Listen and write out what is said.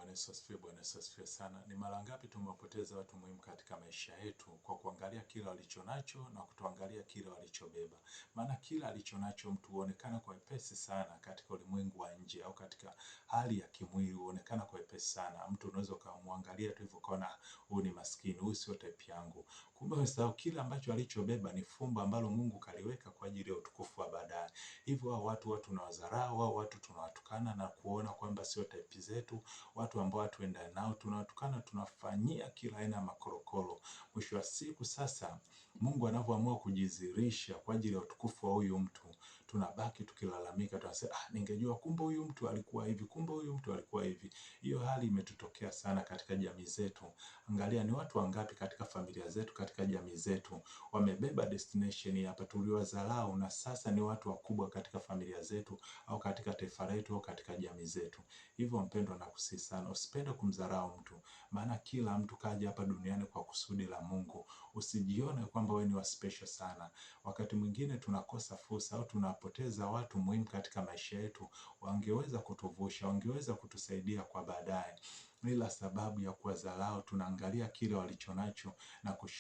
Bwana Yesu asifiwe, Bwana Yesu asifiwe sana. Ni mara ngapi tumewapoteza watu muhimu katika maisha yetu kwa kuangalia kile walichonacho na kutoangalia kile walichobeba. Maana kile alichonacho mtu huonekana kwa wepesi sana katika ulimwengu wa nje au katika hali ya kimwili huonekana kwa wepesi sana. Mtu unaweza ukamwangalia tu hivyo ukaona huyu ni maskini, huyu sio type yangu. Kumbe usahau kile ambacho alichobeba ni fumbo ambalo Mungu kaliweka kwa ajili ya utukufu wa baadaye. Hivyo hao watu tunawadharau, hao watu tunawatukana na kuona kwamba sio type zetu, watu ambao hatuendani nao tunawatukana, tunafanyia kila aina ya makorokoro. Mwisho wa siku sasa Mungu anavyoamua kujidhihirisha kwa ajili ya utukufu wa huyu mtu, tunabaki tukilalamika, tunasema ningejua kumbe huyu mtu alikuwa hivi, kumbe huyu mtu alikuwa hivi. Hiyo hali imetutokea sana katika jamii zetu. Angalia ni watu wangapi katika familia zetu, katika jamii zetu wamebeba destination hapa tuliwadharau, na sasa ni watu wakubwa katika familia zetu au katika taifa letu au katika jamii zetu. Hivyo mpendwa, nakusihi sana usipende kumdharau mtu, maana kila mtu kaja hapa duniani kwa kusudi la Mungu. Usijione kwamba wewe ni wa special sana. Wakati mwingine tunakosa fursa au tunapoteza watu muhimu katika maisha yetu, wangeweza kutuvusha, wangeweza kutusaidia kwa baadaye. Ila sababu ya kuwadharau tunaangalia kile walichonacho na